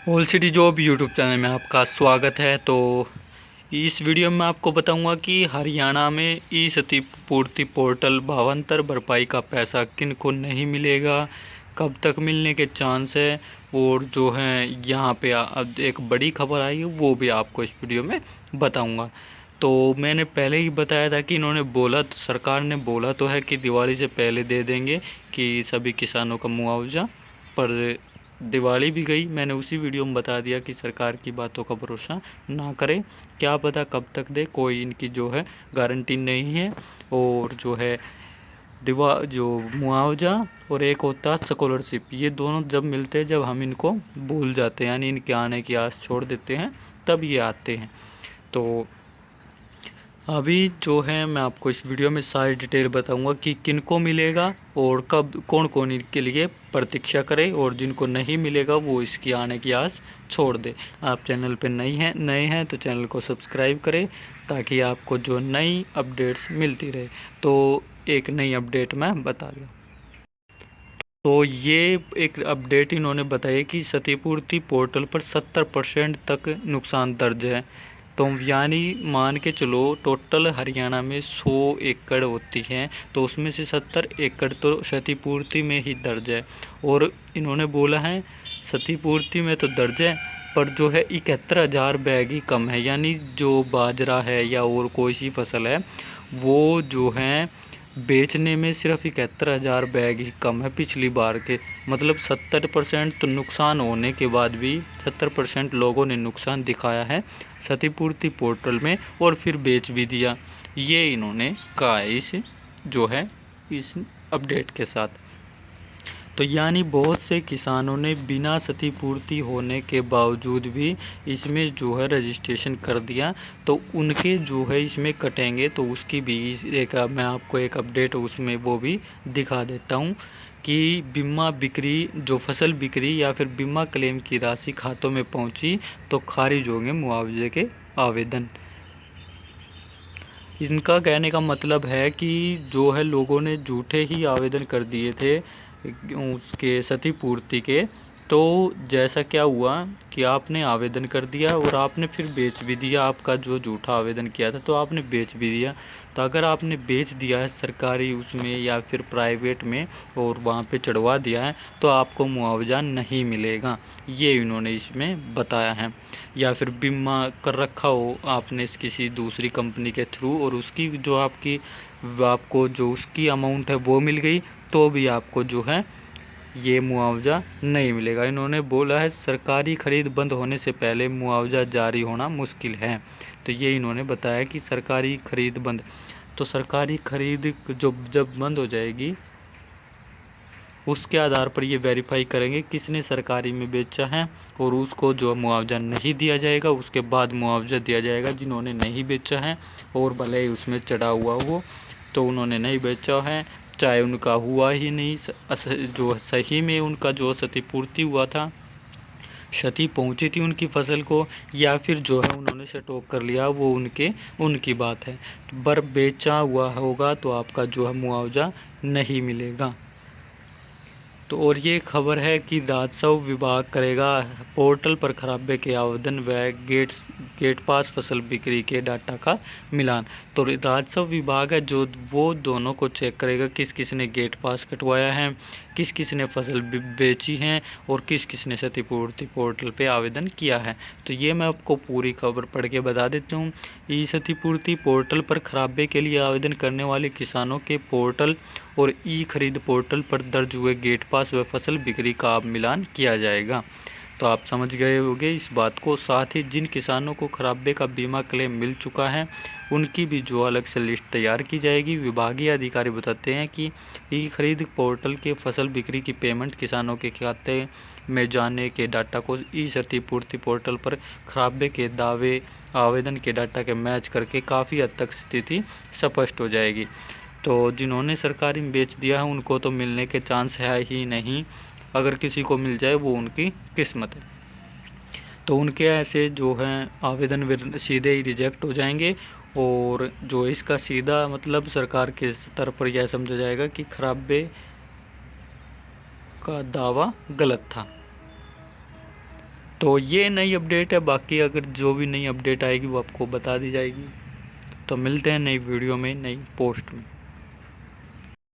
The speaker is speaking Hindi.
All city job YouTube channel में आपका स्वागत है। तो इस वीडियो में आपको बताऊंगा कि हरियाणा में ई क्षतिपूर्ति पोर्टल भावांतर भरपाई का पैसा किन को नहीं मिलेगा, कब तक मिलने के चांस है, और जो है यहाँ पे अब एक बड़ी खबर आई है वो भी आपको इस वीडियो में बताऊंगा। तो मैंने पहले ही बताया था कि इन्होंने बोला, सरकार ने बोला तो है कि दिवाली से पहले दे देंगे कि सभी किसानों का मुआवजा, पर दिवाली भी गई। मैंने उसी वीडियो में बता दिया कि सरकार की बातों का भरोसा ना करें, क्या पता कब तक दे, कोई इनकी जो है गारंटी नहीं है। और जो है जो मुआवजा और एक होता है स्कॉलरशिप, ये दोनों जब मिलते हैं, जब हम इनको भूल जाते हैं, यानी इनके आने की आस छोड़ देते हैं, तब ये आते हैं। तो अभी जो है मैं आपको इस वीडियो में सारी डिटेल बताऊंगा कि किनको मिलेगा और कब, कौन कौन इनके लिए प्रतीक्षा करे, और जिनको नहीं मिलेगा वो इसकी आने की आस छोड़ दे। आप चैनल पर नए हैं तो चैनल को सब्सक्राइब करें ताकि आपको जो नई अपडेट्स मिलती रहे। तो एक नई अपडेट मैं बता दूँ, तो ये एक अपडेट इन्होंने बताई कि क्षतिपूर्ति पोर्टल पर 70% तक नुकसान दर्ज है। तो यानी मान के चलो टोटल हरियाणा में 100 एकड़ होती हैं, तो उसमें से 70 एकड़ तो क्षतिपूर्ति में ही दर्ज है। और इन्होंने बोला है क्षतिपूर्ति में तो दर्ज है, पर जो है 71,000 बैग ही कम है, यानी जो बाजरा है या और कोई सी फसल है वो जो है बेचने में सिर्फ 71,000 बैग ही कम है पिछली बार के। मतलब 70% तो नुकसान होने के बाद भी 70% लोगों ने नुकसान दिखाया है क्षतिपूर्ति पोर्टल में, और फिर बेच भी दिया। ये इन्होंने कहा है इस जो है इस अपडेट के साथ। तो यानी बहुत से किसानों ने बिना क्षतिपूर्ति होने के बावजूद भी इसमें जो है रजिस्ट्रेशन कर दिया, तो उनके जो है इसमें कटेंगे। तो उसकी भी एक मैं आपको एक अपडेट उसमें वो भी दिखा देता हूँ कि बीमा बिक्री, जो फसल बिक्री या फिर बीमा क्लेम की राशि खातों में पहुँची तो खारिज होंगे मुआवजे के आवेदन। इनका कहने का मतलब है कि जो है लोगों ने झूठे ही आवेदन कर दिए थे उसके क्षतिपूर्ति के। तो जैसा क्या हुआ कि आपने आवेदन कर दिया और आपने फिर बेच भी दिया, आपका जो झूठा आवेदन किया था तो आपने बेच भी दिया। तो अगर आपने बेच दिया है सरकारी उसमें या फिर प्राइवेट में और वहाँ पे चढ़वा दिया है, तो आपको मुआवजा नहीं मिलेगा, ये इन्होंने इसमें बताया है। या फिर बीमा कर रखा हो आपने किसी दूसरी कंपनी के थ्रू और उसकी जो आपको जो उसकी अमाउंट है वो मिल गई, तो भी आपको जो है ये मुआवजा नहीं मिलेगा। इन्होंने बोला है सरकारी खरीद बंद होने से पहले मुआवजा जारी होना मुश्किल है। तो ये इन्होंने बताया कि सरकारी खरीद बंद, तो सरकारी खरीद जो जब बंद हो जाएगी उसके आधार पर ये वेरीफाई करेंगे किसने सरकारी में बेचा है, और उसको जो मुआवजा नहीं दिया जाएगा उसके बाद मुआवजा दिया जाएगा। जिन्होंने नहीं बेचा है और भले ही उसमें चढ़ा हुआ हो, तो उन्होंने नहीं बेचा है, चाहे उनका हुआ ही नहीं, जो सही में उनका जो क्षतिपूर्ति हुआ था, क्षति पहुंची थी उनकी फसल को, या फिर जो है उन्होंने स्टॉक कर लिया, वो उनकी बात है। पर बेचा हुआ होगा तो आपका जो है मुआवजा नहीं मिलेगा। तो और ये खबर है कि राजस्व विभाग करेगा पोर्टल पर खराबे के आवेदन व गेट पास फसल बिक्री के डाटा का मिलान। तो राजस्व विभाग है जो वो दोनों को चेक करेगा, किस किस ने गेट पास कटवाया है, किस किस ने फसल बेची है और किस किस ने क्षतिपूर्ति पोर्टल पे आवेदन किया है। तो ये मैं आपको पूरी खबर पढ़ के बता देता हूँ। ई क्षतिपूर्ति पोर्टल पर खराबे के लिए आवेदन करने वाले किसानों के पोर्टल और ई खरीद पोर्टल पर दर्ज हुए गेट पास व फसल बिक्री का अब मिलान किया जाएगा। तो आप समझ गए होंगे इस बात को। साथ ही जिन किसानों को खराबे का बीमा क्लेम मिल चुका है उनकी भी जो अलग से लिस्ट तैयार की जाएगी। विभागीय अधिकारी बताते हैं कि ई खरीद पोर्टल के फसल बिक्री की पेमेंट किसानों के खाते में जाने के डाटा को ई क्षतिपूर्ति पोर्टल पर खराबे के दावे आवेदन के डाटा के मैच करके काफ़ी हद तक स्थिति स्पष्ट हो जाएगी। तो जिन्होंने सरकारी में बेच दिया है उनको तो मिलने के चांस है ही नहीं, अगर किसी को मिल जाए वो उनकी किस्मत है। तो उनके ऐसे जो हैं आवेदन सीधे ही रिजेक्ट हो जाएंगे, और जो इसका सीधा मतलब सरकार के स्तर पर यह समझा जाएगा कि खराबे का दावा गलत था। तो ये नई अपडेट है, बाकी अगर जो भी नई अपडेट आएगी वो आपको बता दी जाएगी। तो मिलते हैं नई वीडियो में, नई पोस्ट में।